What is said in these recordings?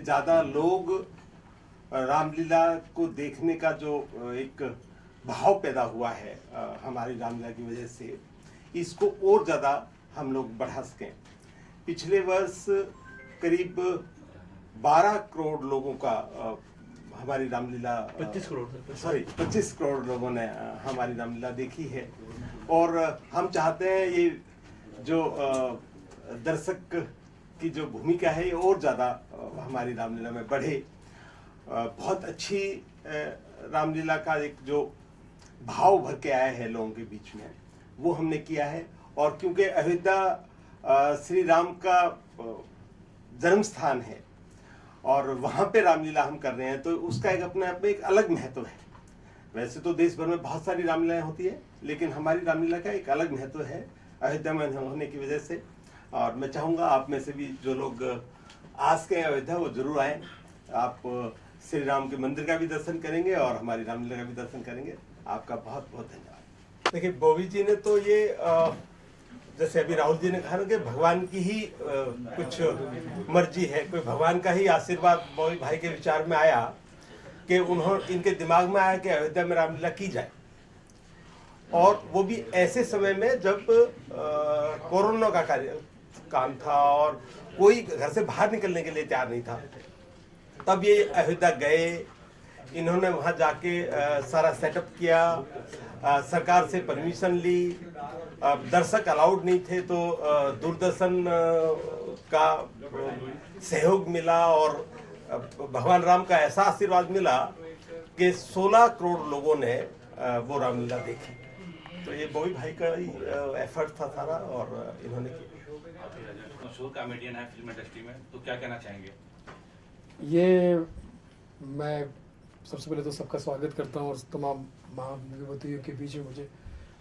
ज़्यादा लोग रामलीला को देखने का जो एक भाव पैदा हुआ है हमारी रामलीला की वजह से, इसको और ज़्यादा हम लोग बढ़ा सकें। पिछले वर्ष करीब 12 करोड़ लोगों का हमारी रामलीला 25 करोड़ लोगों ने हमारी रामलीला देखी है। और हम चाहते हैं ये जो दर्शक की जो भूमिका है ये और ज़्यादा हमारी रामलीला में बढ़े। बहुत अच्छी रामलीला का एक जो भाव भर के आया है लोगों के बीच में, वो हमने किया है। और क्योंकि अयोध्या श्री राम का जन्म स्थान है और वहाँ पे रामलीला हम कर रहे हैं, तो उसका एक अपने आप में एक अलग महत्व है। वैसे तो देश भर में बहुत सारी रामलीलाएं होती है, लेकिन हमारी रामलीला का एक अलग महत्व है अयोध्या में होने की वजह से। और मैं चाहूँगा आप में से भी जो लोग आज के अयोध्या वो जरूर आए। आप श्री राम के मंदिर का भी दर्शन करेंगे और हमारी रामलीला का भी दर्शन करेंगे। आपका बहुत बहुत धन्यवाद। देखिए, बॉबी जी ने तो ये जैसे अभी राहुल जी ने कहा ना कि भगवान की ही कुछ मर्जी है, कोई भगवान का ही आशीर्वाद बॉबी भाई के विचार में आया कि इनके दिमाग में आया कि अयोध्या में रामलीला की जाए, और वो भी ऐसे समय में जब कोरोना का काम था और कोई घर से बाहर निकलने के लिए तैयार नहीं था। तब ये अयोध्या गए, इन्होंने वहाँ जाके सारा सेटअप किया, सरकार से परमिशन ली। दर्शक अलाउड नहीं थे तो दूरदर्शन का सहयोग मिला और भगवान राम का ऐसा आशीर्वाद मिला कि 16 करोड़ लोगों ने वो रामलीला देखी। तो ये बॉबी भाई का ही एफर्ट था सारा, और इन्होंने किया। मशहूर कॉमेडियन है फिल्म इंडस्ट्री में, तो क्या कहना चाहेंगे? ये मैं सबसे पहले तो सबका स्वागत करता हूँ और तमाम महाविभूतियों के बीच में मुझे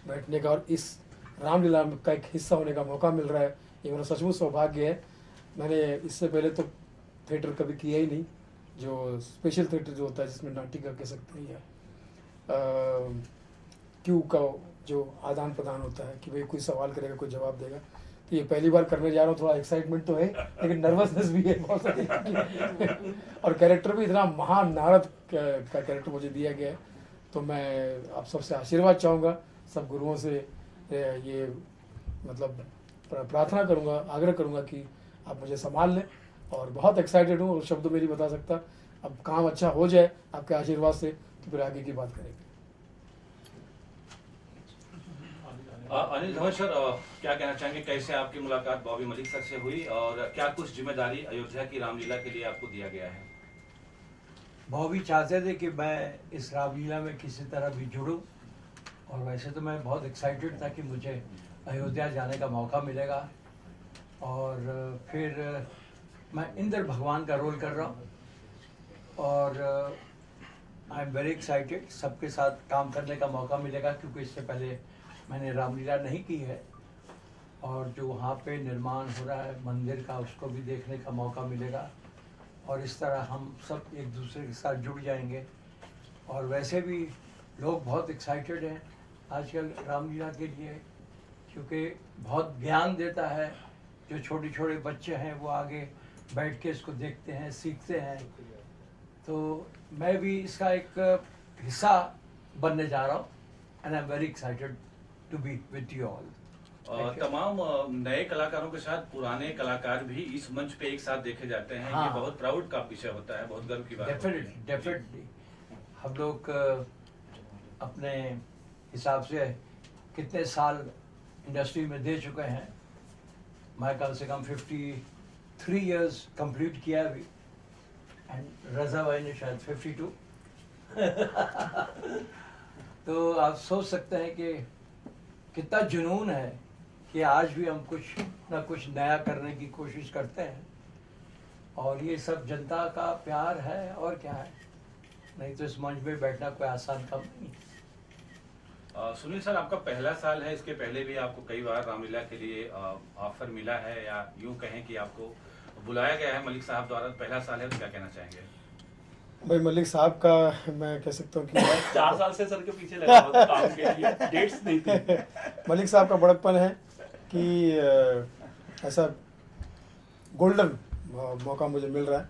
बैठने का और इस रामलीला का एक हिस्सा होने का मौका मिल रहा है, ये मेरा सचमुच सौभाग्य है। मैंने इससे पहले तो थिएटर कभी किया ही नहीं, जो स्पेशल थिएटर जो होता है जिसमें नाटिका कह सकते हैं या क्यू का जो आदान प्रदान होता है कि भाई कोई सवाल करेगा कोई जवाब देगा, तो ये पहली बार करने जा रहा हूँ। थोड़ा एक्साइटमेंट तो है लेकिन नर्वसनेस भी है बहुत सारी और कैरेक्टर भी इतना महान नारद का कैरेक्टर मुझे दिया गया है। तो मैं आप सबसे आशीर्वाद चाहूँगा, सब गुरुओं से ये मतलब प्रार्थना करूँगा, आग्रह करूँगा कि आप मुझे संभाल लें। और बहुत एक्साइटेड हूँ, शब्दों में नहीं बता सकता। अब काम अच्छा हो जाए आपके आशीर्वाद से तो फिर आगे की बात करेंगे। अनिल धवन सर, क्या कहना चाहेंगे, कैसे आपकी मुलाकात बॉबी मलिक सर से हुई और क्या कुछ जिम्मेदारी अयोध्या की रामलीला के लिए आपको दिया गया है? बॉबी चाहते थे कि मैं इस रामलीला में किसी तरह भी जुड़ूं, और वैसे तो मैं बहुत एक्साइटेड था कि मुझे अयोध्या जाने का मौका मिलेगा। और फिर मैं इंद्र भगवान का रोल कर रहा हूँ और आई एम वेरी एक्साइटेड। सबके साथ काम करने का मौका मिलेगा क्योंकि इससे पहले मैंने रामलीला नहीं की है, और जो वहाँ पे निर्माण हो रहा है मंदिर का उसको भी देखने का मौका मिलेगा, और इस तरह हम सब एक दूसरे के साथ जुड़ जाएंगे। और वैसे भी लोग बहुत एक्साइटेड हैं आजकल रामलीला के लिए, क्योंकि बहुत ज्ञान देता है। जो छोटे छोटे बच्चे हैं वो आगे बैठ के इसको देखते हैं, सीखते हैं। तो मैं भी इसका एक हिस्सा बनने जा रहा हूँ and I am very excited to be with you all. तमाम नए कलाकारों के साथ पुराने कलाकार भी इस मंच पे एक साथ देखे जाते हैं। हाँ। ये बहुत प्राउड का विषय होता है, बहुत गर्व की बात होती है। डेफिनेटली हम लोग अपने हिसाब से कितने साल इंडस्ट्री में दे चुके हैं। मैं कम से कम 53 इयर्स कंप्लीट किया अभी, एंड रजा भाई ने शायद 52 तो आप सोच सकते हैं कि कितना जुनून है कि आज भी हम कुछ ना कुछ नया करने की कोशिश करते हैं, और ये सब जनता का प्यार है और क्या है। नहीं तो इस मंच में बैठना कोई आसान काम नहीं। सुनील सर, आपका पहला साल है, इसके पहले भी आपको कई बार रामलीला के लिए ऑफर मिला है, या यूं कहें कि आपको बुलाया गया है मलिक साहब द्वारा। पहला साल है तो क्या कहना चाहेंगे? भाई मलिक साहब का मैं कह सकता हूँ कि 4 साल से सर के पीछे लगा हुआ था काम के लिए, डेट्स नहीं थी। मलिक साहब का बड़प्पन है कि ऐसा गोल्डन मौका मुझे मिल रहा है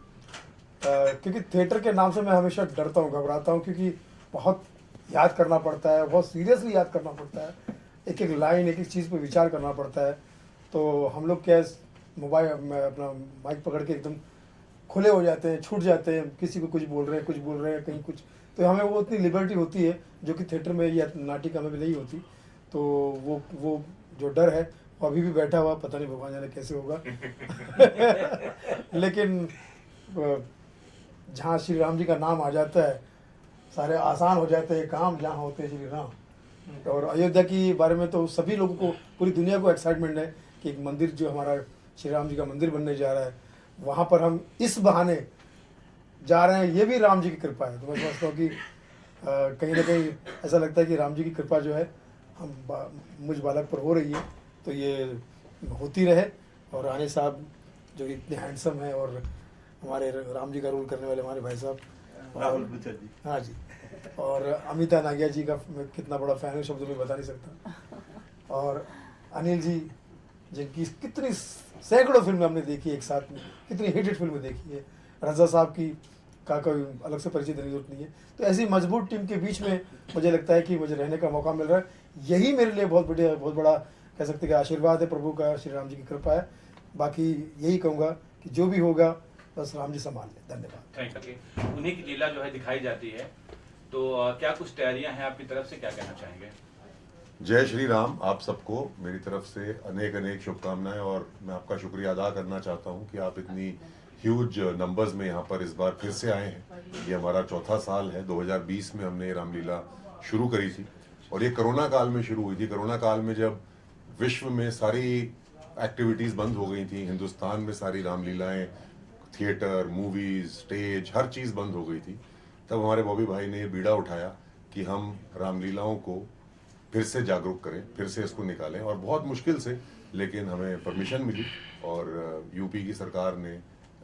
क्योंकि थिएटर के नाम से मैं हमेशा डरता हूँ, घबराता हूँ, क्योंकि बहुत याद करना पड़ता है, बहुत सीरियसली याद करना पड़ता है, एक एक लाइन, एक एक चीज़ पे विचार करना पड़ता है। तो हम लोग क्या मोबाइल में अपना माइक पकड़ के एकदम खुले हो जाते हैं, छूट जाते हैं, किसी को कुछ बोल रहे हैं कहीं कुछ, तो हमें वो उतनी लिबर्टी होती है जो कि थिएटर में या नाटिका में भी नहीं होती। तो वो जो डर है वो अभी भी बैठा हुआ, पता नहीं भगवान जाने कैसे होगा। लेकिन जहाँ श्री राम जी का नाम आ जाता है, सारे आसान हो जाते हैं काम, जहाँ होते हैं श्री राम। और अयोध्या के बारे में तो सभी लोगों को, पूरी दुनिया को एक्साइटमेंट है कि एक मंदिर जो हमारा श्री राम जी का मंदिर बनने जा रहा है, वहाँ पर हम इस बहाने जा रहे हैं, ये भी राम जी की कृपा है। तो मैं समझता हूँ कि कहीं ना कहीं ऐसा लगता है कि राम जी की कृपा जो है मुझ बालक पर हो रही है, तो ये होती रहे। और रानी साहब जो इतने हैंडसम हैं, और हमारे राम जी का रोल करने वाले हमारे भाई साहब राहुल बुचर जी, हाँ जी, और अमिता नागिया जी का मैं कितना बड़ा फ़ैन हूँ, शब्दों में बता नहीं सकता। और अनिल जी, जिनकी कितनी सैकड़ों फिल्में हमने देखी एक साथ में, कितनी हिट फिल्में देखी है। रजा साहब की का कोई अलग से परिचय देने की जरूरत नहीं है। तो ऐसी मजबूत टीम के बीच में मुझे लगता है कि मुझे रहने का मौका मिल रहा है, यही मेरे लिए बहुत बड़ा कह सकते हैं कि आशीर्वाद है प्रभु का, श्री राम जी की कृपा है। बाकी यही कहूँगा कि जो भी होगा बस राम जी संभाल लें। धन्यवाद। Thank you. उन्हीं की लीला जो है दिखाई जाती है, तो क्या कुछ तैयारियां हैं आपकी तरफ से, क्या कहना चाहेंगे? जय श्री राम। आप सबको मेरी तरफ से अनेक अनेक शुभकामनाएं, और मैं आपका शुक्रिया अदा करना चाहता हूं कि आप इतनी ह्यूज नंबर्स में यहाँ पर इस बार फिर से आए हैं। ये हमारा चौथा साल है। 2020 में हमने रामलीला शुरू करी थी, और ये कोरोना काल में शुरू हुई थी। कोरोना काल में जब विश्व में सारी एक्टिविटीज़ बंद हो गई थी, हिंदुस्तान में सारी रामलीलाएँ, थिएटर, मूवीज़, स्टेज, हर चीज़ बंद हो गई थी, तब हमारे बॉबी भाई ने बीड़ा उठाया कि हम रामलीलाओं को फिर से जागरूक करें, फिर से इसको निकालें। और बहुत मुश्किल से, लेकिन हमें परमिशन मिली, और यूपी की सरकार ने,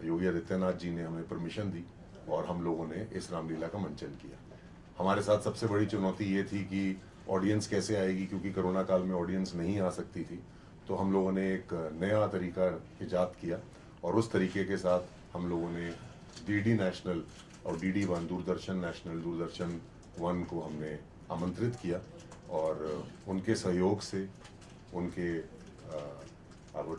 योगी आदित्यनाथ जी ने हमें परमिशन दी, और हम लोगों ने इस रामलीला का मंचन किया। हमारे साथ सबसे बड़ी चुनौती ये थी कि ऑडियंस कैसे आएगी, क्योंकि कोरोना काल में ऑडियंस नहीं आ सकती थी। तो हम लोगों ने एक नया तरीका ईजाद किया, और उस तरीके के साथ हम लोगों ने डीडी नेशनल और DD1 दूरदर्शन नेशनल, दूरदर्शन 1 को हमने आमंत्रित किया, और उनके सहयोग से, उनके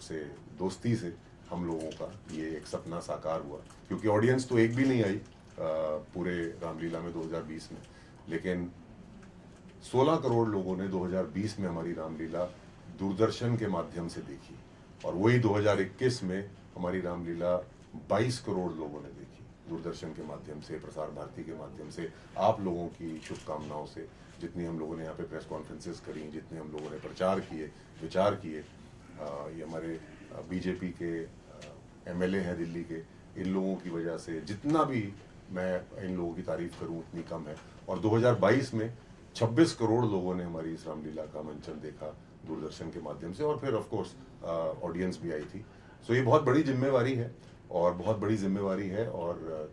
से दोस्ती से हम लोगों का ये एक सपना साकार हुआ। क्योंकि ऑडियंस तो एक भी नहीं आई पूरे रामलीला में 2020 में, लेकिन 16 करोड़ लोगों ने 2020 में हमारी रामलीला दूरदर्शन के माध्यम से देखी, और वही 2021 में हमारी रामलीला 22 करोड़ लोगों ने देखी दूरदर्शन के माध्यम से, प्रसार भारती के माध्यम से, आप लोगों की शुभकामनाओं से। जितनी हम लोगों ने यहाँ पे प्रेस कॉन्फ्रेंसेस करी, जितने हम लोगों ने प्रचार किए, विचार किए, ये हमारे बीजेपी के MLA हैं दिल्ली के, इन लोगों की वजह से जितना भी मैं इन लोगों की तारीफ करूं उतनी कम है। और 2022 में 26 करोड़ लोगों ने हमारी इस रामलीला का मंचन देखा दूरदर्शन के माध्यम से, और फिर ऑफ कोर्स ऑडियंस भी आई थी। सो ये बहुत बड़ी जिम्मेवारी है, और बहुत बड़ी जिम्मेवारी है, और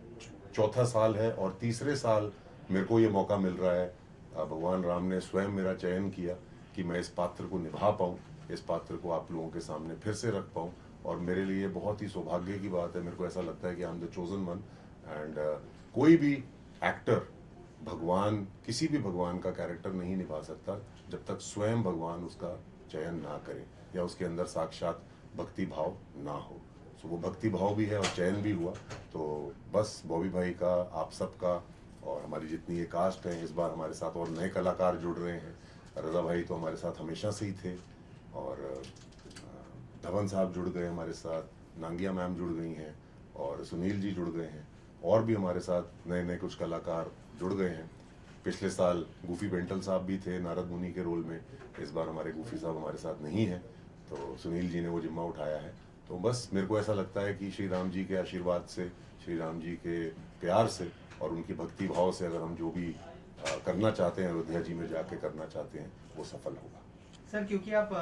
चौथा साल है, और तीसरे साल मेरे को ये मौका मिल रहा है। भगवान राम ने स्वयं मेरा चयन किया कि मैं इस पात्र को निभा पाऊँ, इस पात्र को आप लोगों के सामने फिर से रख पाऊँ, और मेरे लिए बहुत ही सौभाग्य की बात है। मेरे को ऐसा लगता है कि I am the chosen one, and कोई भी एक्टर भगवान, किसी भी भगवान का कैरेक्टर नहीं निभा सकता जब तक स्वयं भगवान उसका चयन ना करे, या उसके अंदर साक्षात भक्ति भाव ना हो। सो वो भक्ति भाव भी है और चयन भी हुआ। तो बस बॉबी भाई का, आप सबका, और हमारी जितनी ये कास्ट है, इस बार हमारे साथ और नए कलाकार जुड़ रहे हैं। रजा भाई तो हमारे साथ हमेशा से ही थे, और धवन साहब जुड़ गए हमारे साथ, नांगिया मैम जुड़ गई हैं, और सुनील जी जुड़ गए हैं, और भी हमारे साथ नए नए कुछ कलाकार जुड़ गए हैं। पिछले साल गूफी बेंटल साहब भी थे नारद मुनि के रोल में, इस बार हमारे गूफी साहब हमारे साथ नहीं हैं, तो सुनील जी ने वो जिम्मा उठाया है। तो बस मेरे को ऐसा लगता है कि श्री राम जी के आशीर्वाद से, श्री राम जी के प्यार से, और उनकी भक्ति भाव से अगर हम जो भी करना चाहते हैं, अयोध्या जी में जाके करना चाहते हैं, वो सफल होगा। सर, क्योंकि आप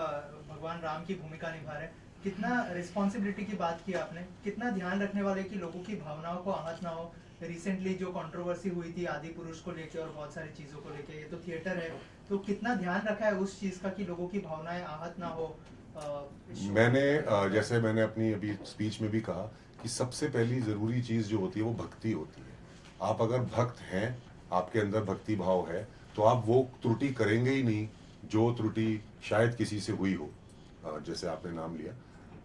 भगवान राम की भूमिका निभा रहे हैं, कितना रिस्पॉन्सिबिलिटी की बात की आपने, कितना ध्यान रखने वाले कि लोगों की भावनाओं को आहत ना हो। रिसेंटली जो कंट्रोवर्सी हुई थी आदि पुरुष को लेके और बहुत सारी चीजों को लेके, ये तो थिएटर है, तो कितना ध्यान रखा है उस चीज का कि लोगों की भावनाएं आहत ना हो? मैंने जैसे मैंने अपनी अभी स्पीच में भी कहा कि सबसे पहली ज़रूरी चीज़ जो होती है वो भक्ति होती है। आप अगर भक्त हैं, आपके अंदर भक्ति भाव है, तो आप वो त्रुटि करेंगे ही नहीं जो त्रुटि शायद किसी से हुई हो, जैसे आपने नाम लिया।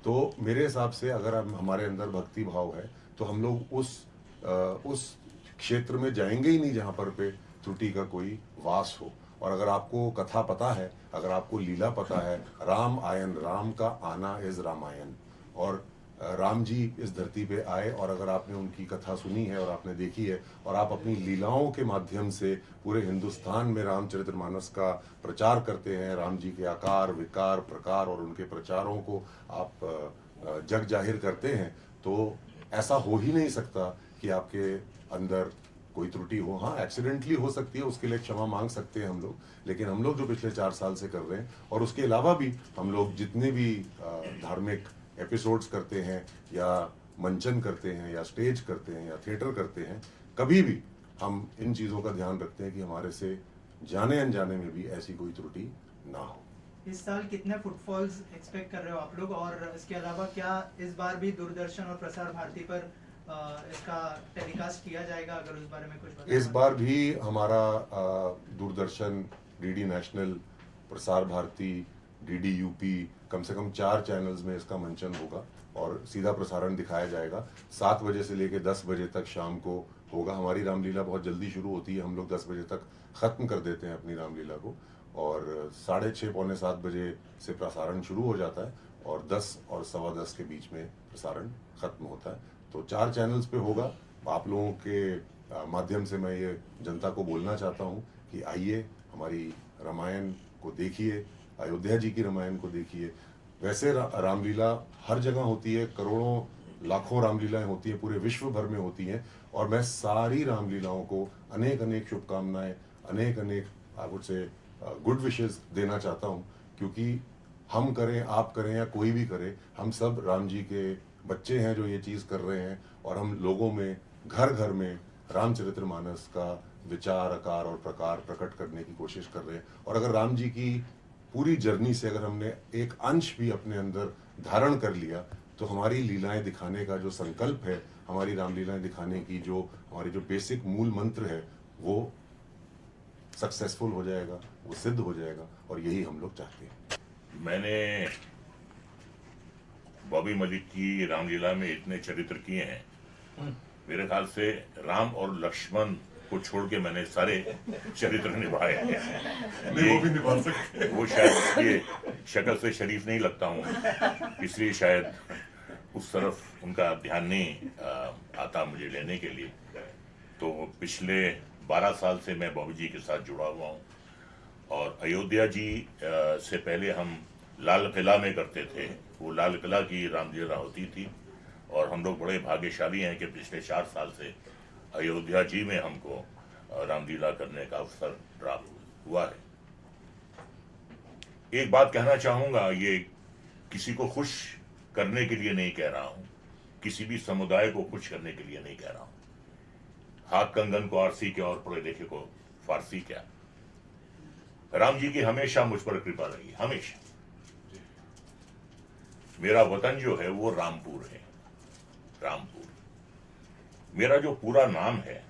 तो मेरे हिसाब से अगर हमारे अंदर भक्ति भाव है तो हम लोग उस क्षेत्र में जाएंगे ही नहीं जहाँ पर पे त्रुटि का कोई वास हो। और अगर आपको कथा पता है, अगर आपको लीला पता है, राम आयन, राम का आना इज रामायण, और राम जी इस धरती पे आए, और अगर आपने उनकी कथा सुनी है और आपने देखी है और आप अपनी लीलाओं के माध्यम से पूरे हिंदुस्तान में रामचरितमानस का प्रचार करते हैं, राम जी के आकार विकार प्रकार और उनके प्रचारों को आप जग जाहिर करते हैं, तो ऐसा हो ही नहीं सकता कि आपके अंदर कोई त्रुटि हो। हाँ, एक्सीडेंटली हो सकती है, उसके लिए क्षमा मांग सकते हैं हम लोग, लेकिन हम लोग जो पिछले 4 साल से कर रहे हैं, और उसके अलावा भी हम लोग जितने भी धार्मिक एपिसोड्स करते हैं या मंचन करते हैं या स्टेज करते हैं या थिएटर करते हैं, कभी भी हम इन चीज़ों का ध्यान रखते हैं कि हमारे से जाने अनजाने में भी ऐसी कोई त्रुटि ना हो। इस साल कितने फुटफॉल्स एक्सपेक्ट कर रहे हो आप लोग, और इसके अलावा क्या इस बार भी दूरदर्शन और प्रसार भारती पर इसका टेलीकास्ट किया जाएगा, अगर उस बारे में कुछ बताएं? इस बार भी हमारा Doordarshan, DD national, Prasar Bharati, DD UP, कम से कम 4 चैनल्स में इसका मंचन होगा और सीधा प्रसारण दिखाया जाएगा। 7 बजे से लेकर 10 बजे तक शाम को होगा। हमारी रामलीला बहुत जल्दी शुरू होती है, हम लोग 10 बजे तक ख़त्म कर देते हैं अपनी रामलीला को, और 6:30 पौने 7 बजे से प्रसारण शुरू हो जाता है और 10 और 10:15 के बीच में प्रसारण ख़त्म होता है। तो 4 चैनल्स पे होगा। आप लोगों के माध्यम से मैं ये जनता को बोलना चाहता हूँ कि आइए, हमारी रामायण को देखिए, अयोध्या जी की रामायण को देखिए। वैसे रामलीला हर जगह होती है, करोड़ों लाखों रामलीलाएं होती हैं, पूरे विश्व भर में होती हैं, और मैं सारी रामलीलाओं को अनेक अनेक शुभकामनाएं, अनेक अनेक I would say good wishes देना चाहता हूं, क्योंकि हम करें, आप करें या कोई भी करे, हम सब राम जी के बच्चे हैं जो ये चीज़ कर रहे हैं, और हम लोगों में घर घर में रामचरितमानस का विचार, आकार और प्रकार प्रकट करने की कोशिश कर रहे हैं। और अगर राम जी की पूरी जर्नी से अगर हमने एक अंश भी अपने अंदर धारण कर लिया, तो हमारी लीलाएं दिखाने का जो संकल्प है, हमारी रामलीलाएं दिखाने की जो हमारी जो बेसिक मूल मंत्र है, वो सक्सेसफुल हो जाएगा, वो सिद्ध हो जाएगा, और यही हम लोग चाहते हैं। मैंने बॉबी मलिक की रामलीला में इतने चरित्र किए हैं, मेरे ख्याल से राम और लक्ष्मण को छोड़ के मैंने सारे चरित्र निभाए हैं। वो भी निभा सकते हैं। वो शायद ये शक्ल से शरीफ नहीं लगता हूँ, इसलिए शायद उस तरफ उनका ध्यान नहीं आता मुझे लेने के लिए। तो पिछले 12 साल से मैं बॉबी जी के साथ जुड़ा हुआ हूँ, और अयोध्या जी से पहले हम लाल किला में करते थे। वो लाल किला की रामलीला होती थी, और हम लोग बड़े भाग्यशाली हैं कि पिछले 4 साल से अयोध्या जी में हमको रामलीला करने का अवसर प्राप्त हुआ है। एक बात कहना चाहूंगा, ये किसी को खुश करने के लिए नहीं कह रहा हूं, किसी भी समुदाय को खुश करने के लिए नहीं कह रहा हूं। हाथ कंगन को आरसी क्या और पढ़े लिखे को फारसी क्या। राम जी की हमेशा मुझ पर कृपा रही, हमेशा। मेरा वतन जो है वो रामपुर है, रामपुर। मेरा जो पूरा नाम है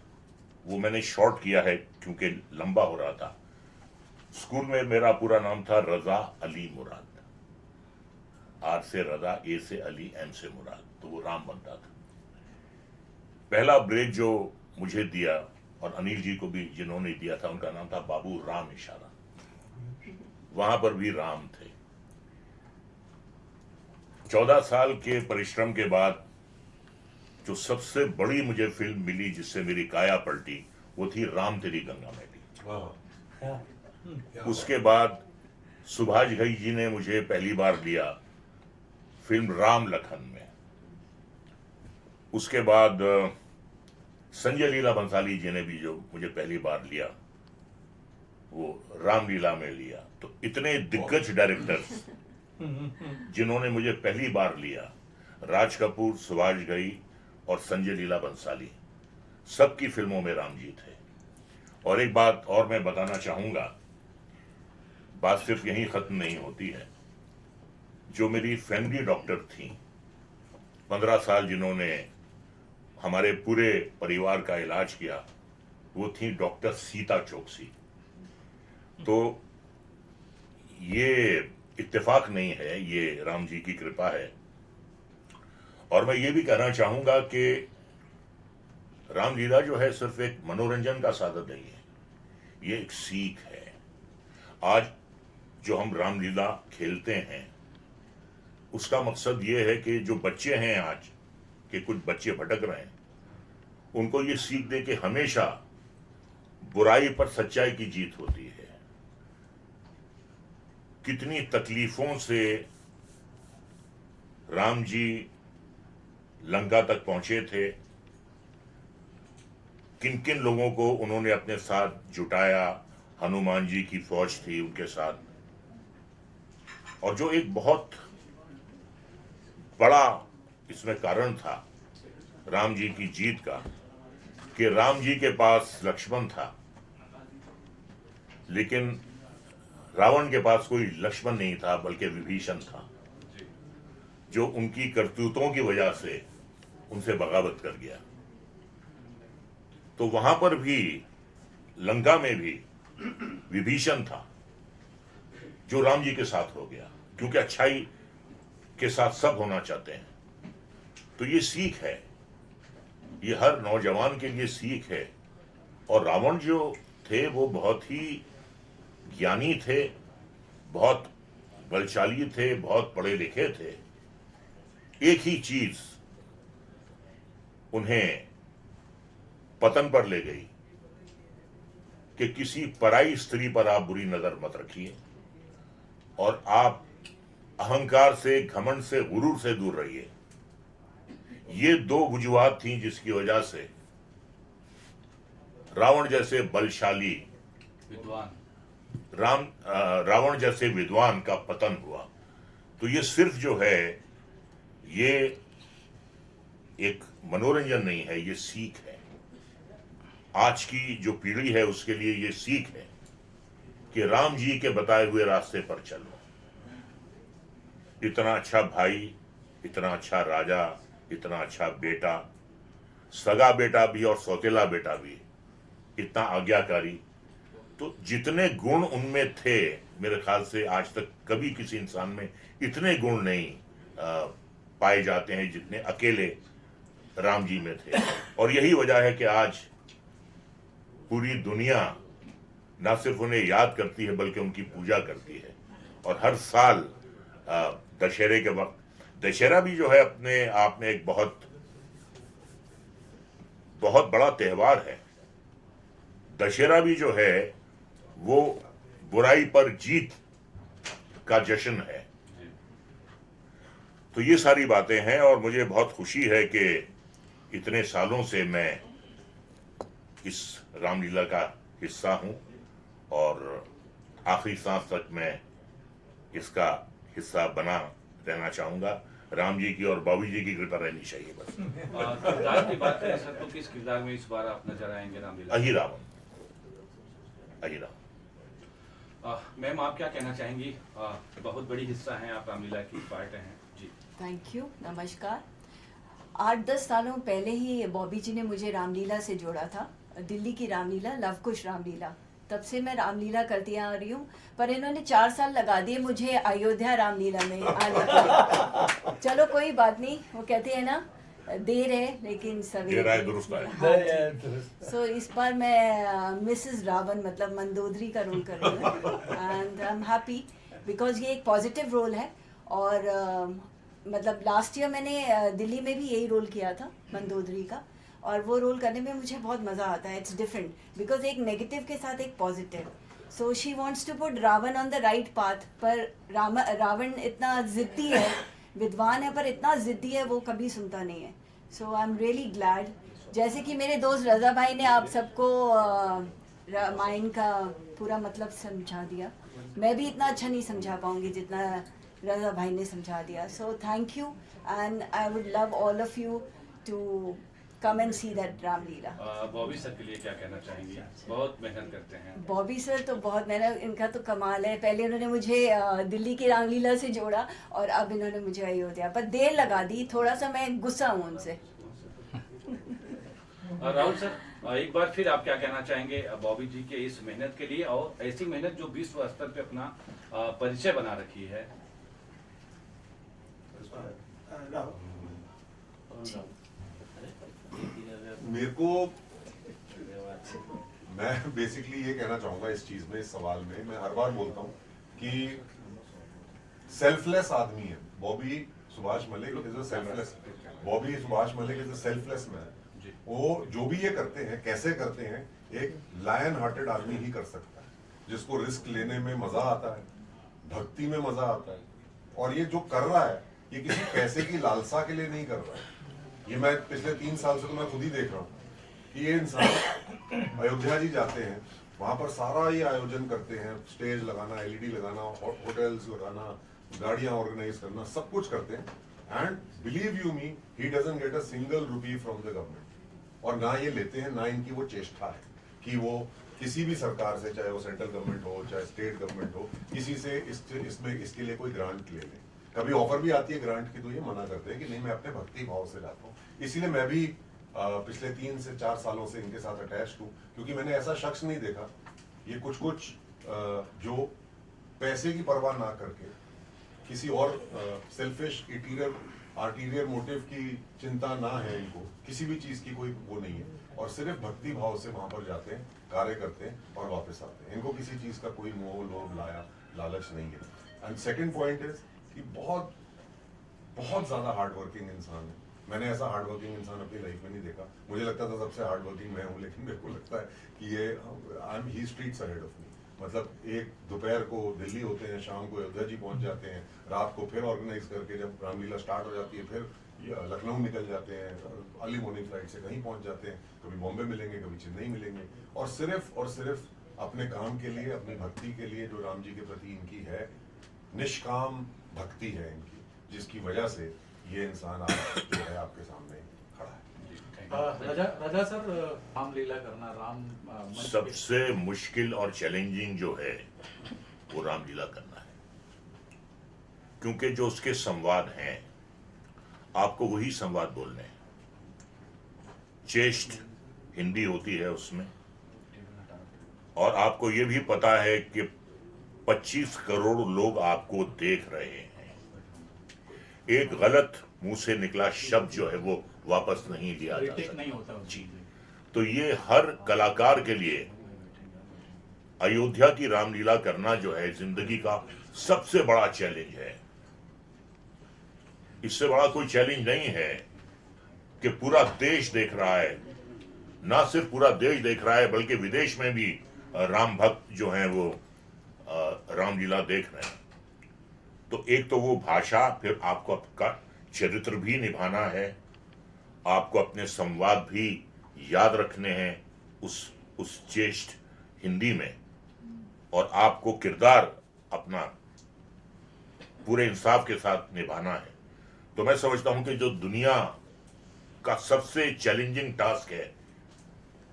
वो मैंने शॉर्ट किया है क्योंकि लंबा हो रहा था। स्कूल में मेरा पूरा नाम था रजा अली मुराद। आर से रजा, ए से अली, एम से मुराद, तो वो राम बनता था। पहला ब्रेक जो मुझे दिया, और अनिल जी को भी जिन्होंने दिया था, उनका नाम था बाबू राम इशारा। वहां पर भी राम थे। 14 साल के परिश्रम के बाद जो सबसे बड़ी मुझे फिल्म मिली जिससे मेरी काया पलटी, वो थी राम तेरी गंगा मैली। उसके बाद सुभाष घई जी ने मुझे पहली बार लिया फिल्म राम लखन में। उसके बाद संजय लीला बंसाली जी ने भी जो मुझे पहली बार लिया, वो रामलीला में लिया। तो इतने दिग्गज डायरेक्टर्स जिन्होंने मुझे पहली बार लिया, राज कपूर, सुभाष घई और संजय लीला बंसाली, सबकी फिल्मों में राम जी थे। और एक बात और मैं बताना चाहूंगा, बात सिर्फ यहीं खत्म नहीं होती है। जो मेरी फैमिली डॉक्टर थी, 15 साल जिन्होंने हमारे पूरे परिवार का इलाज किया, वो थी डॉक्टर सीता चौकसी। तो ये इत्तेफाक नहीं है, ये राम जी की कृपा है। और मैं ये भी कहना चाहूंगा कि रामलीला जो है सिर्फ एक मनोरंजन का साधन नहीं है, ये एक सीख है। आज जो हम रामलीला खेलते हैं उसका मकसद ये है कि जो बच्चे हैं आज के, कुछ बच्चे भटक रहे हैं, उनको ये सीख दे कि हमेशा बुराई पर सच्चाई की जीत होती है। कितनी तकलीफों से राम जी लंका तक पहुंचे थे, किन किन लोगों को उन्होंने अपने साथ जुटाया, हनुमान जी की फौज थी उनके साथ। और जो एक बहुत बड़ा इसमें कारण था राम जी की जीत का, कि राम जी के पास लक्ष्मण था, लेकिन रावण के पास कोई लक्ष्मण नहीं था, बल्कि विभीषण था, जो उनकी करतूतों की वजह से उनसे बगावत कर गया। तो वहां पर भी, लंका में भी विभीषण था जो राम जी के साथ हो गया, क्योंकि अच्छाई के साथ सब होना चाहते हैं। तो ये सीख है, ये हर नौजवान के लिए सीख है। और रावण जो थे वो बहुत ही ज्ञानी थे, बहुत बलशाली थे, बहुत पढ़े लिखे थे। एक ही चीज उन्हें पतन पर ले गई कि किसी पराई स्त्री पर आप बुरी नजर मत रखिए, और आप अहंकार से, घमंड से, गुरूर से दूर रहिए। ये दो वजूहात थी जिसकी वजह से रावण जैसे बलशाली, विद्वान, रावण जैसे विद्वान का पतन हुआ। तो ये सिर्फ जो है, ये एक मनोरंजन नहीं है, ये सीख है। आज की जो पीढ़ी है उसके लिए ये सीख है कि राम जी के बताए हुए रास्ते पर चलो। इतना अच्छा भाई, इतना अच्छा राजा, इतना अच्छा बेटा, सगा बेटा भी और सौतेला बेटा भी, इतना आज्ञाकारी। तो जितने गुण उनमें थे, मेरे ख्याल से आज तक कभी किसी इंसान में इतने गुण नहीं पाए जाते हैं जितने अकेले राम जी में थे। और यही वजह है कि आज पूरी दुनिया न सिर्फ उन्हें याद करती है बल्कि उनकी पूजा करती है। और हर साल दशहरे के वक्त, दशहरा भी जो है अपने आप में एक बहुत बहुत बड़ा त्यौहार है। दशहरा भी जो है वो बुराई पर जीत का जश्न है। तो ये सारी बातें हैं और मुझे बहुत खुशी है कि इतने सालों से मैं इस रामलीला का हिस्सा हूं और आखिरी सांस तक मैं इसका हिस्सा बना रहना चाहूंगा। राम जी की और बाबू जी की कृपा रहनी चाहिए बस। किरदार की बात करें सर, तो किस किरदार में इस बार आप नजर आएंगे रामलीला? अहिरावण। मैम, आप क्या कहना चाहेंगी? बहुत बड़ी हिस्सा हैं आप, रामलीला की पार्ट हैं जी। थैंक यू, नमस्कार। 8-10 सालों पहले ही बॉबी जी ने मुझे रामलीला से जोड़ा था, दिल्ली की रामलीला, लवकुश रामलीला। तब से मैं रामलीला करती आ रही हूँ, पर इन्होंने 4 साल लगा दिए मुझे अयोध्या रामलीला में आने के लिए। चलो कोई बात नहीं, वो कहते हैं ना, देर है लेकिन सवेरे दुरुस्त है। सो इस बार मैं मिसेस रावण मतलब मंदोदरी का रोल कर रही हूँ and I am happy because ये एक पॉजिटिव रोल है। और मतलब लास्ट ईयर मैंने दिल्ली में भी यही रोल किया था मंदोदरी का, और वो रोल करने में मुझे बहुत मज़ा आता है। इट्स डिफरेंट बिकॉज एक नेगेटिव के साथ एक positive. So she wants to put Ravan on the right path, पर रावण इतना ज़िद्दी है, विद्वान है पर इतना ज़िद्दी है, वो कभी सुनता नहीं है। सो आई एम रियली ग्लैड। जैसे कि मेरे दोस्त रज़ा भाई ने आप सबको रामायण का पूरा मतलब समझा दिया, मैं भी इतना अच्छा नहीं समझा पाऊँगी जितना रज़ा भाई ने समझा दिया। So thank you and I would love all of you to come and see that Ramlila. Bobby sir के लिए क्या कहना चाहेंगी? बहुत मेहनत करते हैं। बॉबी सर तो बहुत मेहनत, इनका तो कमाल है। पहले उन्होंने मुझे दिल्ली की रामलीला से जोड़ा और अब इन्होंने मुझे अयोध्या पर देर लगा दी। थोड़ा सा मैं गुस्सा हूँ उनसे। राहुल सर, एक बार फिर आप क्या कहना चाहेंगे बॉबी जी के इस मेहनत के लिए और ऐसी मेहनत जो विश्व स्तर पे अपना परिचय बना रखी है? मेरे को, मैं बेसिकली ये कहना चाहूंगा इस चीज में, इस सवाल में मैं हर बार बोलता हूँ कि सेल्फलेस आदमी है Bobby Subhash Malik. Is a selfless, Bobby Subhash Malik is a selfless man. वो जो भी ये करते हैं, कैसे करते हैं, एक लायन हार्टेड आदमी ही कर सकता है, जिसको रिस्क लेने में मजा आता है, भक्ति में मजा आता है। और ये जो कर रहा है, ये किसी पैसे की लालसा के लिए नहीं कर रहा है। ये मैं पिछले 3 साल से तो मैं खुद ही देख रहा हूँ कि ये इंसान अयोध्या जी जाते हैं, वहां पर सारा ये आयोजन करते हैं, स्टेज लगाना, LED लगाना, होटल्स लगाना, गाड़ियां ऑर्गेनाइज करना, सब कुछ करते हैं। And believe you me, he doesn't get a single rupee from the government. और ना ये लेते हैं, ना इनकी वो चेष्टा है कि वो किसी भी सरकार से, चाहे वो सेंट्रल गवर्नमेंट हो, चाहे स्टेट गवर्नमेंट हो, किसी से इसमें इसके लिए कोई ग्रांट ले लें। कभी ऑफर भी आती है ग्रांट की तो ये मना करते हैं कि नहीं, मैं अपने भक्ति भाव से लाता हूँ। इसीलिए मैं भी पिछले 3 से 4 सालों से इनके साथ अटैच्ड हूँ, क्योंकि मैंने ऐसा शख्स नहीं देखा। ये कुछ जो पैसे की परवाह ना करके, किसी और सेल्फिश आर्टीरियर मोटिव की चिंता ना है इनको, किसी भी चीज की कोई वो नहीं है, और सिर्फ भक्ति भाव से वहां पर जाते हैं, कार्य करते हैं और वापस आते हैं। इनको किसी चीज का कोई मोह लोभ लालच नहीं है। एंड सेकंड पॉइंट इज कि बहुत बहुत ज्यादा हार्ड वर्किंग इंसान है। मैंने ऐसा हार्ड वर्किंग इंसान अपनी लाइफ में नहीं देखा। मुझे लगता था सबसे हार्ड वर्किंग मैं हूँ, लेकिन मेरे को लगता है कि ये ही स्ट्रीट्स अहेड ऑफ मी। मतलब एक दोपहर को दिल्ली होते हैं, शाम को अयोध्या जी पहुंच जाते हैं, रात को फिर ऑर्गेनाइज करके जब रामलीला स्टार्ट हो जाती है फिर लखनऊ निकल जाते हैं, अर्ली मॉर्निंग फ्लाइट से कहीं पहुंच जाते हैं, कभी बॉम्बे मिलेंगे, कभी चेन्नई मिलेंगे, और सिर्फ अपने काम के लिए, अपनी भक्ति के लिए, जो राम जी के प्रति इनकी है, निष्काम भक्ति है इनकी, जिसकी वजह से ये इंसान आज जो है आपके सामने खड़ा है। राजा सर, रामलीला करना, सबसे मुश्किल और चैलेंजिंग जो है वो रामलीला करना है, क्योंकि जो उसके संवाद हैं आपको वही संवाद बोलने हैं। चेष्ट हिंदी होती है उसमें, और आपको ये भी पता है कि 25 करोड़ लोग आपको देख रहे हैं। एक गलत मुंह से निकला शब्द जो है वो वापस नहीं लिया जा सकता। नहीं होता जी, तो ये हर कलाकार के लिए अयोध्या की रामलीला करना जो है जिंदगी का सबसे बड़ा चैलेंज है। इससे बड़ा कोई चैलेंज नहीं है कि पूरा देश देख रहा है, ना सिर्फ पूरा देश देख रहा है बल्कि विदेश में भी राम भक्त जो हैं वो रामलीला देख रहे हैं। तो एक तो वो भाषा, फिर आपको आपका चरित्र भी निभाना है, आपको अपने संवाद भी याद रखने हैं उस चेष्ट हिंदी में, और आपको किरदार अपना पूरे इंसाफ के साथ निभाना है। तो मैं समझता हूं कि जो दुनिया का सबसे चैलेंजिंग टास्क है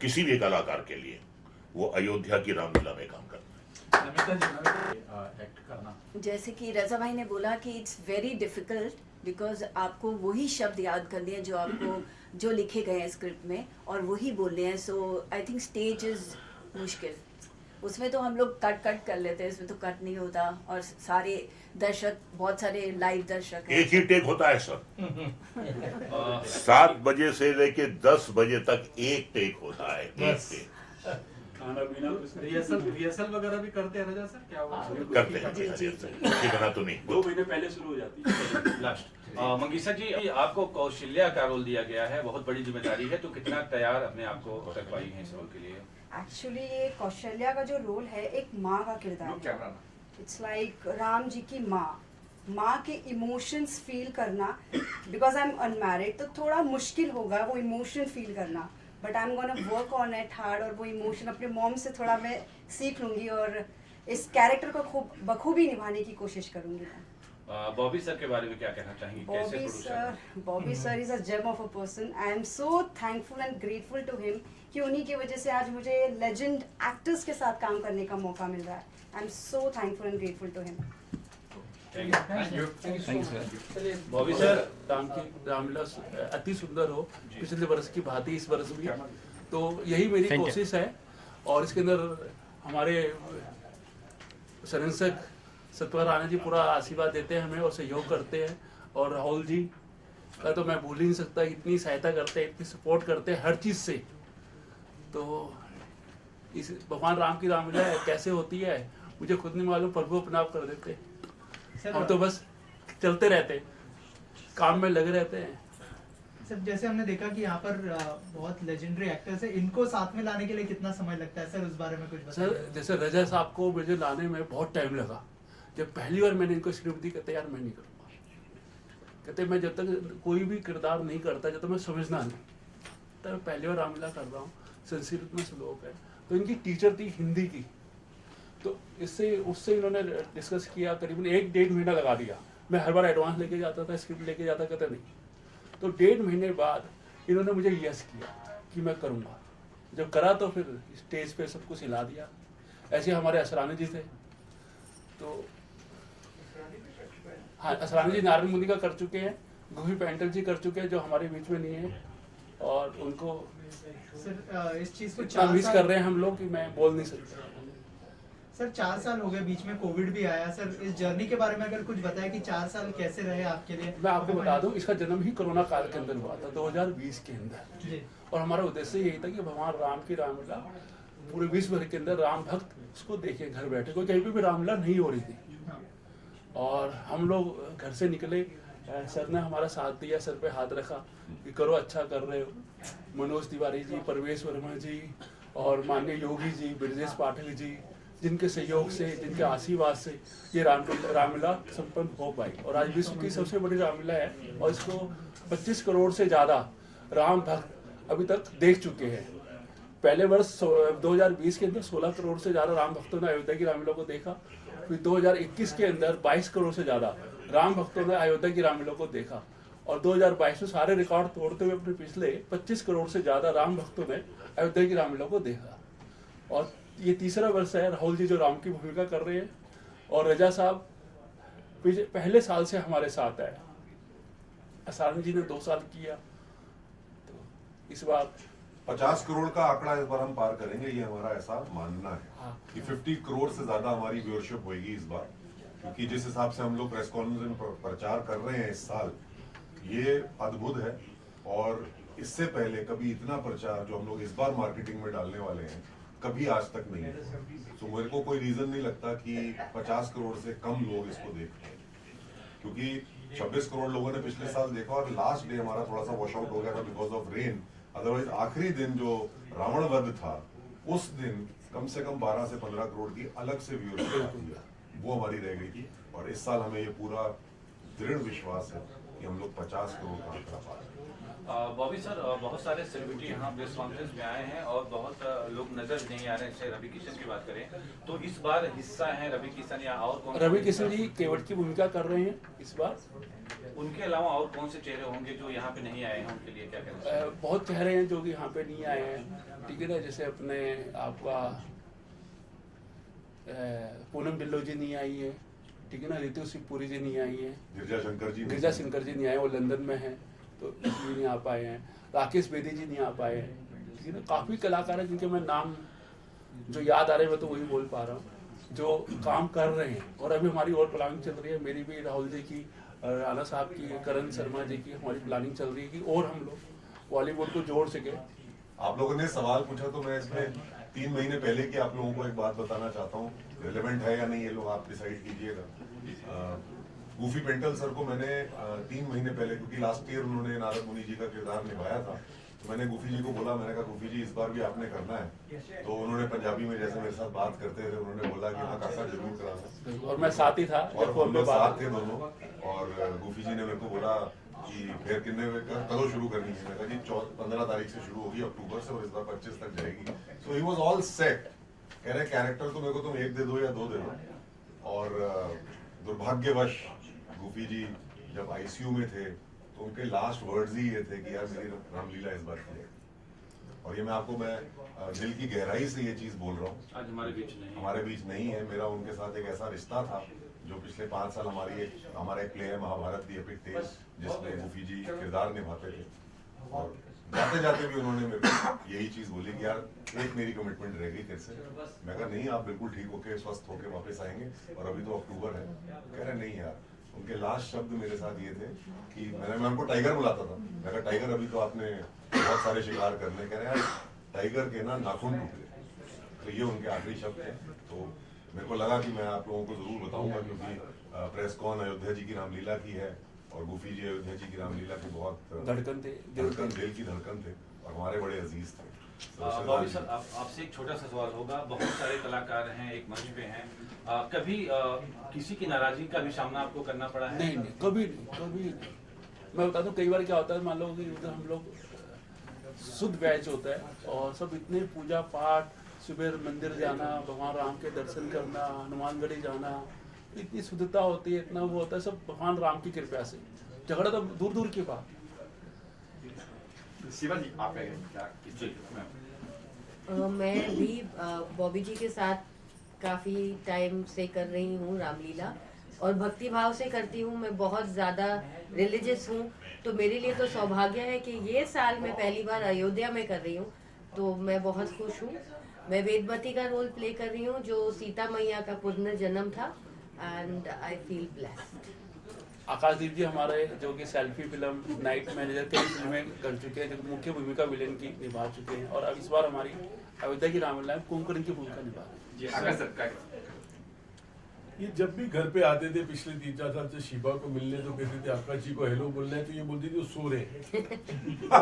किसी भी कलाकार के लिए, वो अयोध्या की रामलीला में काम करना है। एक्ट करना, जैसे कि रजा भाई ने बोला कि इट्स वेरी डिफिकल्ट, बिकॉज आपको वही शब्द याद करने हैं जो आपको जो लिखे गए हैं स्क्रिप्ट में, और वही बोलने हैं। सो आई थिंक स्टेज इज मुश्किल। उसमें तो हम लोग कट कर लेते हैं, इसमें तो कट नहीं होता, और सारे दर्शक, बहुत सारे लाइव दर्शक हैं। एक ही टेक होता है सर। 7 बजे से लेके 10 बजे तक एक टेक होता है, एक टेक। खाना पीना, रिहर्सल वगैरह भी करते हैं राजा सर? क्या वो करते हैं कितना तो नहीं। 2 महीने पहले शुरू हो जाती है। लास्ट मंगीसा जी, आपको कौशल्या का रोल दिया गया है, बहुत बड़ी जिम्मेदारी है, तो कितना तैयार अपने आप को कर पाई हैं इस रोल के लिए? एक्चुअली ये कौशल्या का जो रोल है, एक माँ का किरदार है। इट्स लाइक राम जी की माँ के इमोशंस फील करना। बिकॉज आई एम अनमैरिड, तो थोड़ा मुश्किल होगा वो इमोशन फील करना, but I am gonna work on it hard, और वो इमोशन अपने मॉम से थोड़ा मैं सीख लूँगी, और इस कैरेक्टर को खूब बखूबी निभाने की कोशिश करूँगी मैं। बॉबी सर के बारे में क्या कहना चाहेंगे, कैसे प्रोड्यूसर हैं? Bobby sir is a gem of a person. I am so thankful and grateful to him कि उन्हीं की वजह से आज मुझे लेजेंड एक्टर्स के साथ काम करने का मौका मिल रहा है. I am so thankful and grateful to him. Bobby sir, Ramlila अति सुंदर हो, पिछले वर्ष की भांति इस वर्ष भी, तो यही मेरी कोशिश है. और इसके अंदर हमारे संरक्षक सतपाल राणा जी पूरा आशीर्वाद देते हैं हमें और सहयोग करते हैं. और राहुल जी का तो मैं भूल ही नहीं सकता, इतनी सहायता करते हैं, इतनी सपोर्ट करते हैं हर चीज़ से. तो इस भगवान राम की रामलीला कैसे होती है मुझे खुद नहीं मालूम, प्रभु अपने आप कर देते हैं. हम तो बस चलते रहते हैं, काम में लगे रहते हैं. सर जैसे हमने देखा कि यहाँ पर बहुत लेजेंडरी एक्टर्स है, इनको साथ में लाने के लिए कितना समय लगता है सर, उस बारे में कुछ बताइए. सर जैसे रजा साहब को मुझे लाने में बहुत टाइम लगा. जब पहली बार मैंने इनको स्क्रिप्ट दी, कहते यार मैं नहीं करूँगा, कहते मैं जब तक कोई भी किरदार नहीं करता जब तक मैं समझना नहीं, तब मैं पहली बार रामलीला कर रहा हूँ. संस्कृत में श्लोक है, तो इनकी टीचर थी हिंदी की, तो इससे उससे इन्होंने डिस्कस किया, करीबन 1-1.5 महीना लगा दिया. मैं हर बार एडवांस लेके जाता था, स्क्रिप्ट लेके जाता, कहते नहीं. तो 1.5 महीने बाद इन्होंने मुझे यस किया कि मैं करूँगा. जब करा तो फिर स्टेज पे सब कुछ हिला दिया. ऐसे हमारे असरानी जी थे, तो हाँ असरानी जी नारायण मुनि का कर चुके हैं, गुफी पेंटल जी कर चुके हैं जो हमारे बीच में नहीं है, और उनको सर इस चीज को इतना मिस कर रहे हैं हम लोग कि मैं बोल नहीं सकता. सर 4 साल हो गए, बीच में कोविड भी आया. सर इस जर्नी के बारे में अगर कुछ बताएं कि 4 साल कैसे रहे आपके लिए. मैं आपको बता दूं, इसका जन्म ही कोरोना काल के अंदर हुआ था, 2020 के अंदर. जी. और हमारा उद्देश्य यही था कि भगवान राम की रामलीला पूरे विश्व भर के अंदर राम भक्त उसको देखे घर बैठे. कोई कहीं पे भी रामलीला नहीं हो रही थी, और हम लोग घर से निकले, सर ने हमारा साथ दिया, सर पे हाथ रखा कि करो, अच्छा कर रहे हो. मनोज तिवारी जी, परवेश वर्मा जी और माननीय योगी जी, ब्रजेश पाठक जी, जिनके सहयोग से, जिनके आशीर्वाद से ये रामलीला संपन्न हो पाई. और आज विश्व की सबसे बड़ी रामलीला है, और इसको 25 करोड़ से ज़्यादा राम भक्त अभी तक देख चुके हैं. पहले वर्ष 2020 के अंदर 16 करोड़ से ज़्यादा राम भक्तों ने अयोध्या की रामलीला को देखा. फिर 2021 के अंदर 22 करोड़ से ज़्यादा राम भक्तों ने अयोध्या की रामलीला को देखा. और 2022 में सारे रिकॉर्ड तोड़ते हुए अपने पिछले 25 करोड़ से ज़्यादा राम भक्तों ने अयोध्या की रामलीला को देखा. और ये तीसरा वर्ष है राहुल जी जो राम की भूमिका कर रहे हैं, और रजा साहब पहले साल से हमारे साथ है. असारन जी ने 2 साल किया, तो इस बार 50 करोड़ का आंकड़ा इस बार हम पार करेंगे, ये हमारा ऐसा मानना है. हाँ. कि 50 करोड़ से ज्यादा हमारी व्यूअरशिप होगी इस बार, क्योंकि जिस हिसाब से हम लोग प्रेस कॉन्फ्रेंस में प्रचार कर रहे हैं इस साल, ये अद्भुत है. और इससे पहले कभी इतना प्रचार जो हम लोग इस बार मार्केटिंग में डालने वाले हैं कभी आज तक नहीं है. तो मेरे को कोई रीजन नहीं लगता कि 50 करोड़ से कम लोग इसको देखते हैं, क्योंकि 26 करोड़ लोगों ने पिछले साल देखा, और लास्ट डे हमारा थोड़ा सा वॉश आउट हो गया था बिकॉज ऑफ रेन. अदरवाइज आखिरी दिन जो रावण वध था उस दिन कम से कम 12 से 15 करोड़ की अलग से व्यूअरशिप आती है, वो हमारी रह गई थी. और इस साल हमें ये पूरा दृढ़ विश्वास है कि हम लोग 50 करोड़ का आंकड़ा पार करेंगे. बॉबी सर, बहुत सारे सेलिब्रिटी यहाँ प्रेस कॉन्फ्रेंस में आए हैं और बहुत लोग नजर नहीं आ रहे हैं. जैसे रवि किशन की बात करें तो इस बार हिस्सा है रवि किशन या और कौन? रवि किशन जी केवट की भूमिका कर रहे हैं इस बार. उनके अलावा और कौन से चेहरे होंगे जो यहाँ पे नहीं आए हैं, उनके लिए क्या कहना? बहुत चेहरे हैं जो कि यहाँ पे नहीं आए हैं, ठीक है ना. जैसे अपने आपका पूनम ढिल्लो जी नहीं आई है, ठीक है ना. रितु शिवपुरी जी नहीं आई है, गिरजा शंकर जी नहीं आए, वो लंदन में हैं तो इसलिए नहीं आ पाए हैं. राकेश बेदी जी नहीं आ पाए हैं, ठीक है ना. काफ़ी कलाकार हैं जिनके मैं नाम जो याद आ रहे हैं मैं तो वही बोल पा रहा हूँ, जो काम कर रहे हैं. और अभी हमारी और प्लानिंग चल रही है, मेरी भी, राहुल जी की, राणा साहब की, करण शर्मा जी की, हमारी प्लानिंग चल रही है कि और हम लोग बॉलीवुड को जोड़ सके. आप लोगों ने सवाल पूछा तो मैं इसमें 3 महीने पहले की आप लोगों को एक बात बताना चाहता हूँ, रिलेवेंट है या नहीं ये लोग आप डिसाइड कीजिएगा. गुफी पेंटल सर को मैंने 3 महीने पहले, क्योंकि लास्ट ईयर उन्होंने नारद मुनि जी का किरदार निभाया था, तो मैंने गुफी जी को बोला, मैंने कहा गुफी जी इस बार भी आपने करना है. तो उन्होंने पंजाबी में जैसे मेरे साथ बात करते थे उन्होंने बोला कि हाँ काका जरूर कराना. और मैं साथ ही था, और हम लोग साथ थे दोनों. और गुफी जी ने मेरे को बोला कि फिर कितने करो शुरू करनी है. मैं कहा जी 15 तारीख से शुरू होगी अक्टूबर से, और इस बार 25 तक जाएगी. सो ही वाज ऑल सेट. कह रहे कैरेक्टर तो मेरे को तुम 1 दे दो या 2 दे दो. और दुर्भाग्यवश गुफी जी जब आईसीयू में थे तो उनके लास्ट वर्ड्स ही ये थे कि यार मेरी रामलीला इस बार की है। और ये मैं दिल की गहराई से ये चीज़ बोल रहा हूँ। आज हमारे बीच नहीं है। मेरा उनके साथ एक ऐसा रिश्ता था जो पिछले 5 साल हमारा एक प्ले है महाभारत दी एपिक टेल जिसमें गुफी जी किरदार निभाते थे। और जाते जाते भी उन्होंने मेरे को यही चीज़ बोली कि यार एक मेरी कमिटमेंट रह गई तेरे से। मैं कहा नहीं, आप बिल्कुल ठीक होके स्वस्थ होके वापस आएंगे और अभी तो अक्टूबर है। कह रहे नहीं यार, उनके लास्ट शब्द मेरे साथ ये थे कि मैं उनको टाइगर बुलाता था। मैं कहा टाइगर अभी तो आपने बहुत सारे शिकार करने। कह रहे यार टाइगर के ना नाखून टूट गए। तो ये उनके आखिरी शब्द थे। तो मेरे को लगा कि मैं आप लोगों को जरूर बताऊंगा क्योंकि प्रेस कॉन अयोध्या जी की रामलीला की है और गुफी जी अयोध्या जी की रामलीला के बहुत धड़कन थे, दिल की धड़कन थे और हमारे बड़े अजीज थे। बॉबी सर, आपसे एक छोटा सा सवाल होगा। बहुत सारे कलाकार हैं, एक मंच पे हैं, कभी किसी की नाराजगी का भी सामना आपको करना पड़ा है? नहीं, कभी नहीं। मैं बता दूं कई बार क्या होता है, मान लो कि उधर हम लोग शुद्ध बैच होता है और सब इतने पूजा पाठ, सुबह मंदिर जाना, भगवान राम के दर्शन करना, हनुमानगढ़ी जाना, इतनी शुद्धता होती है, इतना वो होता है, सब भगवान राम की कृपा से। झगड़ा तो दूर दूर की बात। शिवाजी आप मैं भी बॉबी जी के साथ काफ़ी टाइम से कर रही हूँ रामलीला और भक्ति भाव से करती हूँ। मैं बहुत ज़्यादा रिलीजियस हूँ, तो मेरे लिए तो सौभाग्य है कि ये साल मैं पहली बार अयोध्या में कर रही हूँ, तो मैं बहुत खुश हूँ। मैं वेदवती का रोल प्ले कर रही हूँ जो सीता मैया का पुनर्जन्म था एंड आई फील ब्लेस्ड। आकाशदीप जी हमारे जो कि सेल्फी फिल्म नाइट मैनेजर कई फिल्में कर चुके हैं, जो मुख्य भूमिका विलेन की निभा चुके हैं और अब इस बार हमारी अयोध्या की रामलीला में कुंभकर्ण की भूमिका निभा रहे हैं। ये जब भी घर पे आते थे पिछले 3-4 साल से शिवा को मिलने, तो कहते थे आकाश जी को हेलो बोलना है, तो ये बोलती थी वो सो रहे हैं। तो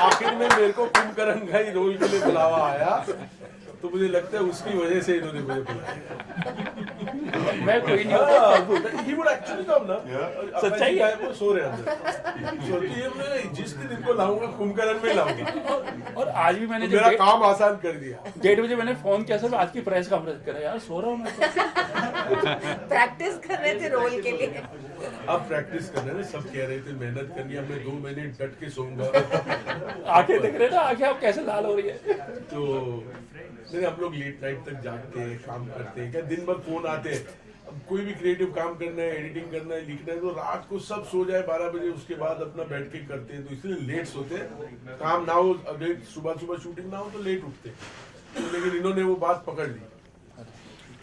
आखिर में मेरे को कुंभकर्ण का ही रोल के लिए बुलावा आया, तो मुझे लगता है उसकी वजह से इन्होंने मुझे बुलाया। मैं कोई नहीं he would actually come ना, सच्चाई है, वो सो रहे अंदर। सोती है मैं जिस दिन इनको लाऊंगा कुंभकर्ण में लाऊंगा। और आज भी मैंने तो मेरा काम आसान कर दिया। 1:30 बजे मैंने फोन किया, सर आज की प्रेस कॉन्फ्रेंस करा, यार सो रहा हूँ मैं। प्रैक्टिस कर रहे थे रोल के लिए। अब प्रैक्टिस कर रहे हैं, सब कह रहे थे मेहनत करनी है, मैं 2 महीने डट के सोऊंगा। आंखें दिख रहे ना, आंखें अब कैसे लाल हो रही है। तो नहीं, हम लोग लेट नाइट तक जागते हैं, काम करते हैं, क्या दिन भर फोन आते हैं। अब कोई भी क्रिएटिव काम करना है, एडिटिंग करना है, लिखना है, तो रात को सब सो जाए 12 बजे, उसके बाद अपना बैठ के करते हैं, तो इसलिए लेट सोते हैं। काम ना हो, अगर सुबह शूटिंग ना हो तो लेट उठते हैं। तो लेकिन इन्होंने वो बात पकड़ ली,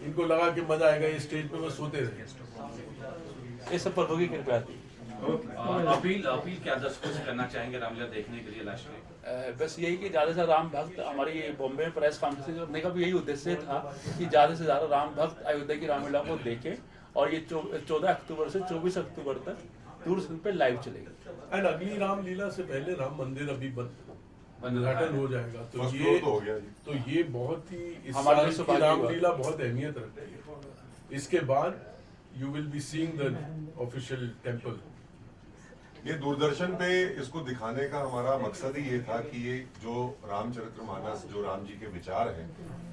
इनको लगा कि मजा आएगा, ये स्टेज पे वो सोते रहे। ये सब प्रभु की कृपा थी। अपील क्या दर्शकों से करना चाहेंगे रामलीला देखने के लिए लास्ट में? बस यही कि ज़्यादा से राम भक्त, हमारी बॉम्बे में प्रेस कॉन्फ्रेंस करने का भी यही उद्देश्य था कि ज़्यादा से ज़्यादा राम भक्त अयोध्या की रामलीला को देखें और ये 14 अक्टूबर से 24 अक्टूबर तक दूरदर्शन पे लाइव चलेगी। एंड अगली रामलीला से पहले राम मंदिर अभी उद्घाटन हो जाएगा, तो ये बहुत ही इस साल की रामलीला बहुत अहमियत रखती है। इसके बाद you will be seeing the official temple. ये दूरदर्शन पे इसको दिखाने का हमारा मकसद ही ये था कि ये जो रामचरितमानस, जो राम जी के विचार हैं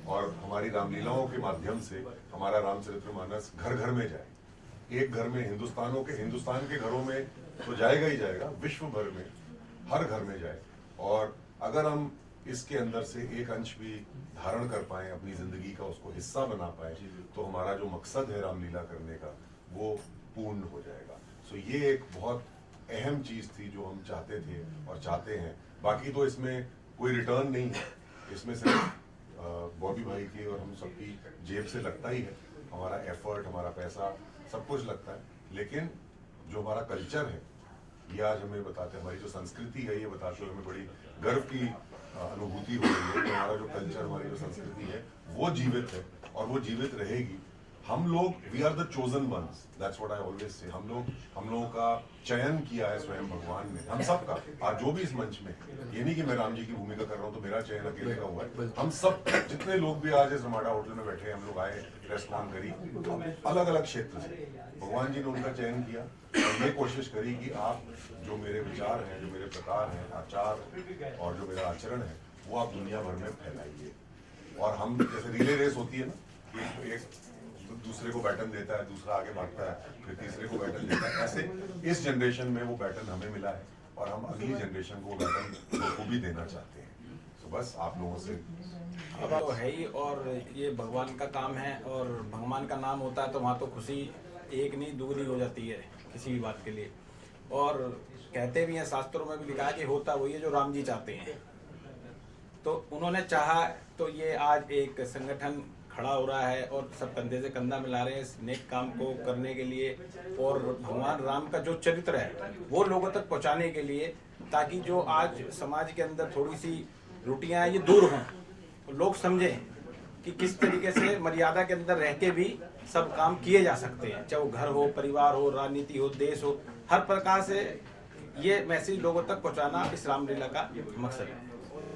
और हमारी रामलीलाओं के माध्यम से हमारा रामचरितमानस घर घर में जाए। एक घर में हिंदुस्तान के घरों में तो जाएगा ही जाएगा, विश्व भर में हर घर में जाए। और अगर हम इसके अंदर से एक अंश भी धारण कर पाए, अपनी जिंदगी का उसको हिस्सा बना पाए, तो हमारा जो मकसद है रामलीला करने का वो पूर्ण हो जाएगा। सो ये एक बहुत अहम चीज थी जो हम चाहते थे और चाहते हैं। बाकी तो इसमें कोई रिटर्न नहीं है, इसमें सिर्फ बॉबी भाई की और हम सबकी जेब से लगता ही है, हमारा एफर्ट, हमारा पैसा, सब कुछ लगता है। लेकिन जो हमारा कल्चर है ये आज हमें बताते, हमारी जो संस्कृति है ये बताते हुए हमें बड़ी गर्व की अनुभूति हो रही है कि हमारा जो कल्चर, हमारी जो संस्कृति है वो जीवित है और वो जीवित रहेगी। हम लोग we are the chosen ones, that's what I always say. हम लोगों का चयन किया है स्वयं भगवान ने, हम सबका। आज जो भी इस मंच में, ये नहीं कि मैं राम जी की भूमिका कर रहा हूँ तो मेरा चयन अकेले का हुआ है। हम सब जितने लोग भी आज इस रमाडा होटल में बैठे, हम लोग आए, रेस्पॉन्ड करी, अलग अलग क्षेत्र से भगवान जी ने उनका चयन किया और ये कोशिश करी कि आप जो मेरे विचार हैं, जो मेरे प्रकार हैं, आचार और जो मेरा आचरण है, वो आप दुनिया भर में फैलाइए। और हम जैसे रिले रेस होती है ना, एक दूसरे को बैटन देता है, दूसरा आगे भागता है, फिर तीसरे को बैटन देता है। ऐसे इस जनरेशन में वो बैटन हमें मिला है और हम अगली जनरेशन को बैटन को भी देना चाहते हैं। तो बस आप लोगों से अब तो है ही, और ये भगवान का काम है और भगवान का नाम होता है तो वहाँ तो खुशी एक नहीं दुगनी हो जाती है किसी भी बात के लिए। और कहते भी हैं, शास्त्रों में भी लिखा है कि होता वही है जो राम जी चाहते हैं। तो उन्होंने चाहा तो ये आज एक संगठन खड़ा हो रहा है और सब कंधे से कंधा मिला रहे हैं इस नेक काम को करने के लिए, और भगवान राम का जो चरित्र है वो लोगों तक पहुंचाने के लिए, ताकि जो आज समाज के अंदर थोड़ी सी त्रुटियां हैं ये दूर हों, लोग समझें कि किस तरीके से मर्यादा के अंदर रह के भी सब काम किए जा सकते हैं, चाहे वो घर हो, परिवार हो, राजनीति हो, देश हो, हर प्रकार से ये मैसेज लोगों तक पहुंचाना इस रामलीला का मकसद है।